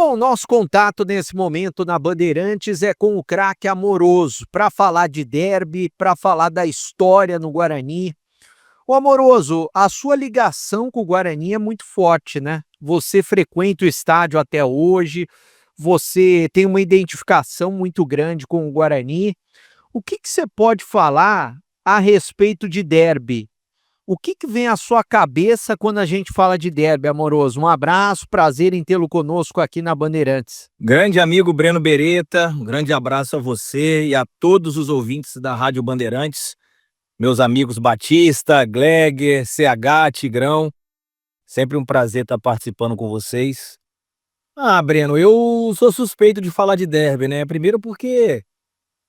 Bom, nosso contato nesse momento na Bandeirantes é com o craque Amoroso, para falar de derby, para falar da história no Guarani. Ô Amoroso, a sua ligação com o Guarani é muito forte, né? Você frequenta o estádio até hoje, você tem uma identificação muito grande com o Guarani. O que que você pode falar a respeito de derby? O que que vem à sua cabeça quando a gente fala de derby, Amoroso? Um abraço, prazer em tê-lo conosco aqui na Bandeirantes. Grande amigo Breno Beretta, um grande abraço a você e a todos os ouvintes da Rádio Bandeirantes, meus amigos Batista, Gleger, CH, Tigrão, sempre um prazer estar participando com vocês. Breno, eu sou suspeito de falar de derby, né? Primeiro porque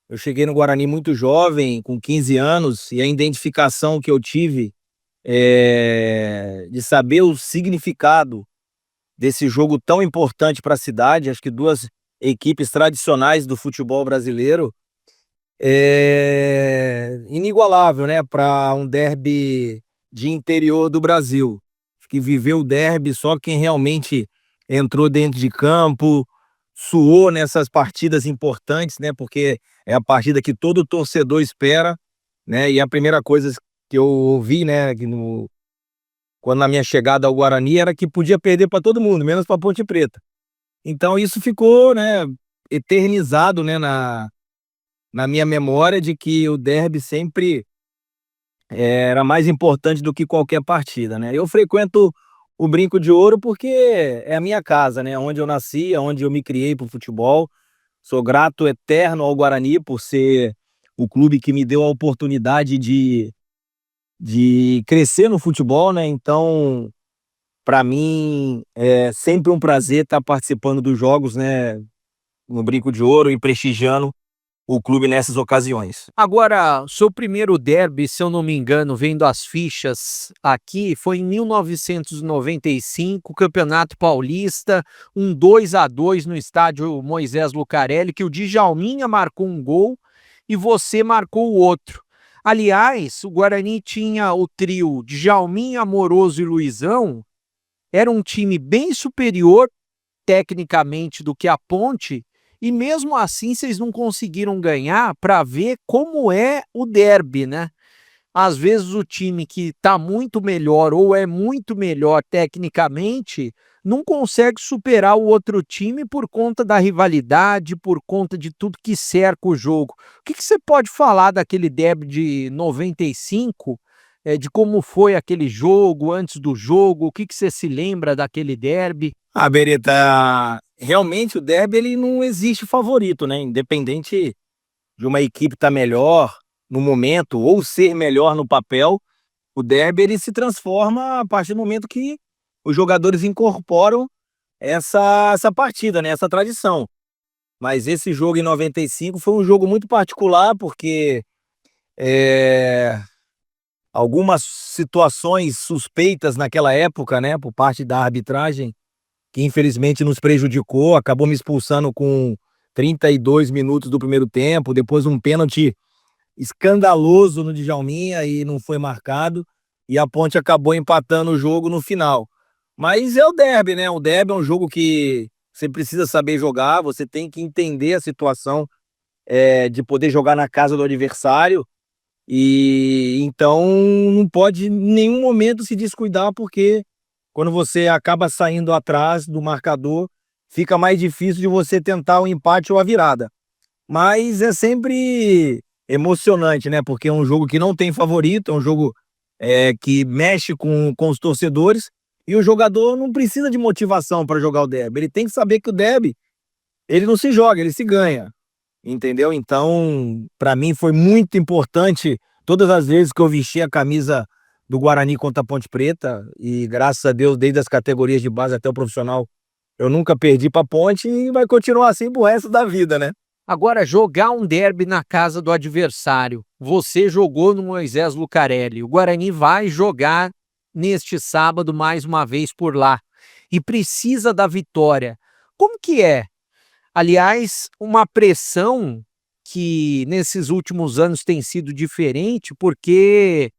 eu cheguei no Guarani muito jovem, com 15 anos, e a identificação que eu tive de saber o significado desse jogo tão importante para a cidade, acho que duas equipes tradicionais do futebol brasileiro, é inigualável, né, para um derby de interior do Brasil. Acho que viveu o derby só quem realmente entrou dentro de campo, suou nessas partidas importantes, né, porque é a partida que todo torcedor espera, né, e a primeira coisa que eu ouvi, né, quando na minha chegada ao Guarani era que podia perder para todo mundo, menos para Ponte Preta. Então isso ficou, né, eternizado, né, na minha memória de que o derby sempre era mais importante do que qualquer partida, né? Eu frequento o Brinco de Ouro porque é a minha casa, né? Onde eu nasci, onde eu me criei pro futebol. Sou grato eterno ao Guarani por ser o clube que me deu a oportunidade de crescer no futebol, né? Então, para mim é sempre um prazer estar participando dos jogos, né, no Brinco de Ouro e prestigiando o clube nessas ocasiões. Agora, seu primeiro derby, se eu não me engano, vendo as fichas aqui, foi em 1995, Campeonato Paulista, um 2-2 no estádio Moisés Lucarelli, que o Djalminha marcou um gol e você marcou o outro. Aliás, o Guarani tinha o trio Djalminha, Amoroso e Luizão, era um time bem superior tecnicamente do que a Ponte, e mesmo assim vocês não conseguiram ganhar para ver como é o derby, né? Às vezes o time que está muito melhor ou é muito melhor tecnicamente não consegue superar o outro time por conta da rivalidade, por conta de tudo que cerca o jogo. O que que você pode falar daquele derby de 95, de como foi aquele jogo, antes do jogo, o que que você se lembra daquele derby? Beretta, realmente o derby ele não existe favorito, né? Independente de uma equipe estar melhor no momento ou ser melhor no papel, o derby ele se transforma a partir do momento que os jogadores incorporam essa partida, né? Essa tradição. Mas esse jogo em 95 foi um jogo muito particular porque é, algumas situações suspeitas naquela época, né, por parte da arbitragem, que infelizmente nos prejudicou, acabou me expulsando com 32 minutos do primeiro tempo, depois um pênalti escandaloso no Djalminha e não foi marcado, e a Ponte acabou empatando o jogo no final. Mas é o derby, né? O derby é um jogo que você precisa saber jogar, você tem que entender a situação de poder jogar na casa do adversário, e então não pode em nenhum momento se descuidar, porque quando você acaba saindo atrás do marcador, fica mais difícil de você tentar o empate ou a virada. Mas é sempre emocionante, né? Porque é um jogo que não tem favorito, é um jogo que mexe com os torcedores, e o jogador não precisa de motivação para jogar o derby. Ele tem que saber que o derby, ele não se joga, ele se ganha. Entendeu? Então, para mim foi muito importante todas as vezes que eu vesti a camisa do Guarani contra a Ponte Preta, e graças a Deus, desde as categorias de base até o profissional, eu nunca perdi para Ponte e vai continuar assim pro resto da vida, né? Agora, jogar um derby na casa do adversário. Você jogou no Moisés Lucarelli. O Guarani vai jogar neste sábado mais uma vez por lá e precisa da vitória. Como que é? Aliás, uma pressão que nesses últimos anos tem sido diferente porque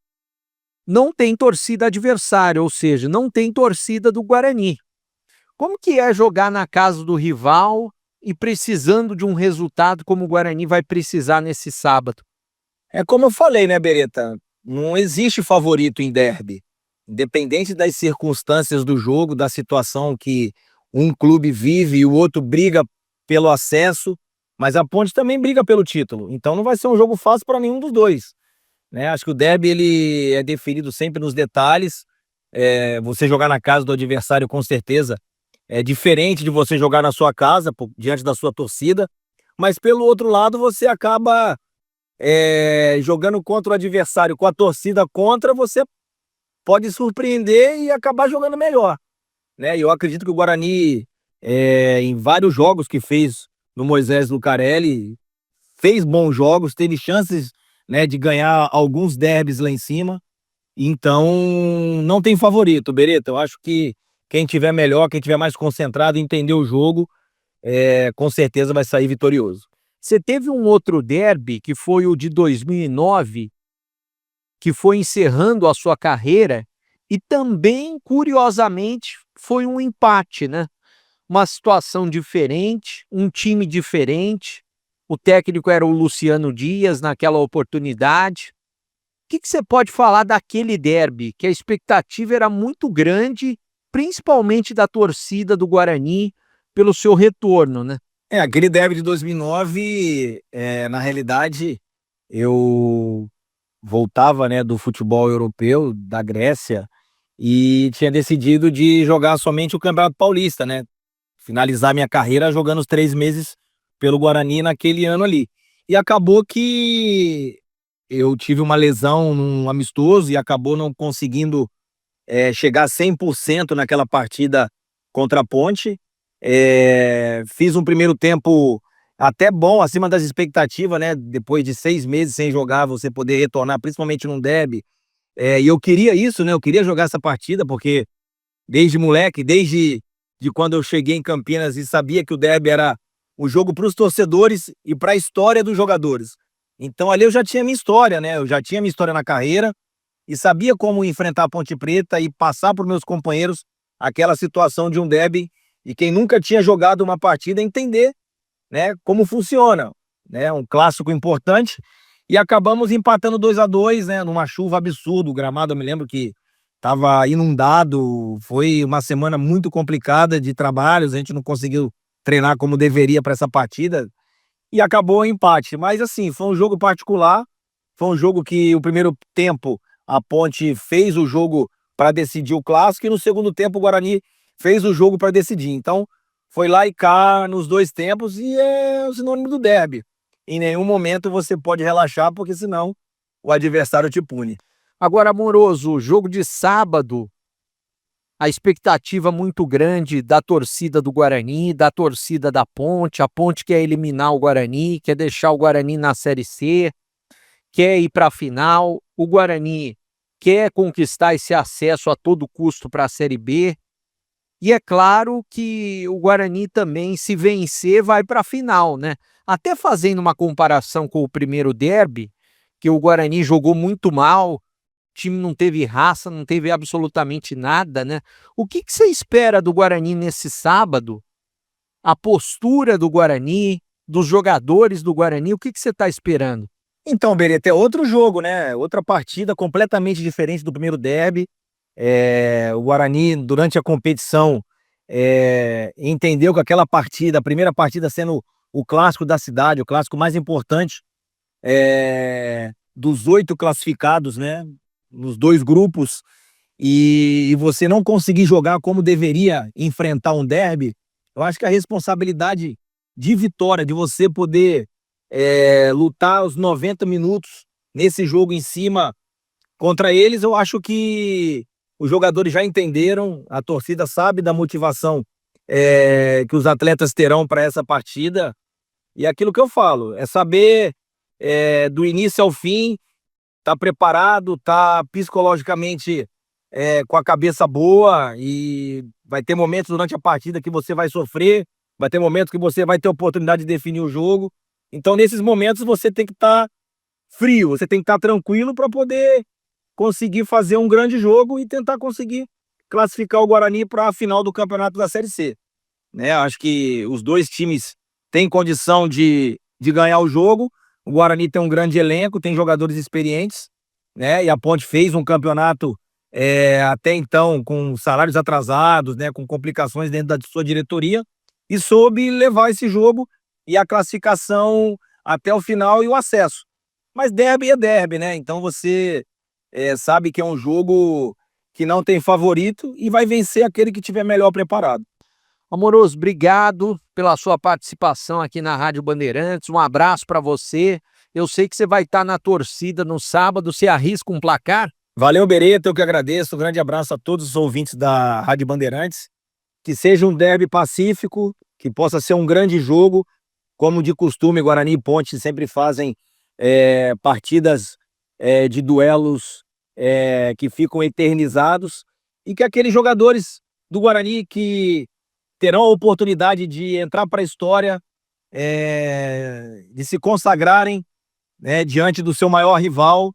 não tem torcida adversária, ou seja, não tem torcida do Guarani. Como que é jogar na casa do rival e precisando de um resultado como o Guarani vai precisar nesse sábado? É como eu falei, né, Beretta? Não existe favorito em derby. Independente das circunstâncias do jogo, da situação que um clube vive e o outro briga pelo acesso, mas a Ponte também briga pelo título. Então não vai ser um jogo fácil para nenhum dos dois, né? Acho que o derby ele é definido sempre nos detalhes. Você jogar na casa do adversário com certeza é diferente de você jogar na sua casa, diante da sua torcida, mas pelo outro lado você acaba jogando contra o adversário com a torcida contra, você pode surpreender e acabar jogando melhor, né? E eu acredito que o Guarani, em vários jogos que fez no Moisés Lucarelli, fez bons jogos, teve chances, né, de ganhar alguns derbys lá em cima. Então, não tem favorito, Beretta. Eu acho que quem tiver melhor, quem tiver mais concentrado, entender o jogo, com certeza vai sair vitorioso. Você teve um outro derby, que foi o de 2009, que foi encerrando a sua carreira, e também, curiosamente, foi um empate, né? Uma situação diferente, um time diferente. O técnico era o Luciano Dias naquela oportunidade. O que você pode falar daquele derby, que a expectativa era muito grande, principalmente da torcida do Guarani, pelo seu retorno, né? Aquele derby de 2009, na realidade, eu voltava, né, do futebol europeu, da Grécia, e tinha decidido de jogar somente o Campeonato Paulista, né? Finalizar minha carreira jogando os 3 meses pelo Guarani naquele ano ali. E acabou que eu tive uma lesão num amistoso e acabou não conseguindo chegar a 100% naquela partida contra a Ponte. Fiz um primeiro tempo até bom, acima das expectativas, né? Depois de 6 meses sem jogar, você poder retornar, principalmente num derby. E eu queria isso, né? Eu queria jogar essa partida, porque desde moleque, desde de quando eu cheguei em Campinas e sabia que o derby era o jogo para os torcedores e para a história dos jogadores. Então ali eu já tinha minha história, né? Eu já tinha minha história na carreira e sabia como enfrentar a Ponte Preta e passar para os meus companheiros aquela situação de um derby, e quem nunca tinha jogado uma partida entender, né, como funciona, né? Um clássico importante. E acabamos empatando 2-2, né, numa chuva absurda. O gramado, eu me lembro que estava inundado, foi uma semana muito complicada de trabalhos, a gente não conseguiu treinar como deveria para essa partida e acabou o empate. Mas assim, foi um jogo particular, foi um jogo que o primeiro tempo a Ponte fez o jogo para decidir o clássico e no segundo tempo o Guarani fez o jogo para decidir. Então, foi lá e cá nos dois tempos e é o sinônimo do derby. Em nenhum momento você pode relaxar, porque senão o adversário te pune. Agora, Amoroso, o jogo de sábado, a expectativa muito grande da torcida do Guarani, da torcida da Ponte. A Ponte quer eliminar o Guarani, quer deixar o Guarani na Série C, quer ir para a final. O Guarani quer conquistar esse acesso a todo custo para a Série B. E é claro que o Guarani também, se vencer, vai para a final, né? Até fazendo uma comparação com o primeiro derby, que o Guarani jogou muito mal, o time não teve raça, não teve absolutamente nada, né? O que você espera do Guarani nesse sábado? A postura do Guarani, dos jogadores do Guarani, o que você está esperando? Então, Beretta, é outro jogo, né? Outra partida completamente diferente do primeiro derby. O Guarani, durante a competição, entendeu que aquela partida, a primeira partida sendo o clássico da cidade, o clássico mais importante dos 8 classificados, né? Nos 2 grupos, e você não conseguir jogar como deveria enfrentar um derby, eu acho que a responsabilidade de vitória, de você poder lutar os 90 minutos nesse jogo em cima contra eles, eu acho que os jogadores já entenderam, a torcida sabe da motivação que os atletas terão para essa partida, e aquilo que eu falo, é saber do início ao fim, tá preparado, tá psicologicamente com a cabeça boa, e vai ter momentos durante a partida que você vai sofrer, vai ter momentos que você vai ter oportunidade de definir o jogo. Então, nesses momentos, você tem que estar frio, você tem que estar tranquilo para poder conseguir fazer um grande jogo e tentar conseguir classificar o Guarani para a final do campeonato da Série C, né? Acho que os dois times têm condição de ganhar o jogo. O Guarani tem um grande elenco, tem jogadores experientes, né? E a Ponte fez um campeonato até então com salários atrasados, né? Com complicações dentro da sua diretoria, e soube levar esse jogo e a classificação até o final e o acesso. Mas derby é derby, né? Então você sabe que é um jogo que não tem favorito e vai vencer aquele que tiver melhor preparado. Amoroso, obrigado pela sua participação aqui na Rádio Bandeirantes. Um abraço para você. Eu sei que você vai estar na torcida no sábado. Você arrisca um placar? Valeu, Beretta, eu que agradeço. Um grande abraço a todos os ouvintes da Rádio Bandeirantes. Que seja um derby pacífico, que possa ser um grande jogo. Como de costume, Guarani e Ponte sempre fazem partidas de duelos que ficam eternizados, e que aqueles jogadores do Guarani que terão a oportunidade de entrar para a história, de se consagrarem, né, diante do seu maior rival,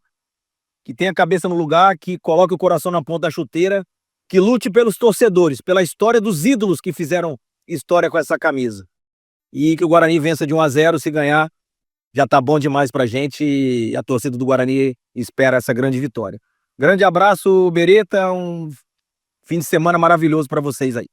que tenha a cabeça no lugar, que coloque o coração na ponta da chuteira, que lute pelos torcedores, pela história dos ídolos que fizeram história com essa camisa. E que o Guarani vença de 1-0, se ganhar, já tá bom demais pra gente, e a torcida do Guarani espera essa grande vitória. Grande abraço, Beretta, um fim de semana maravilhoso para vocês aí.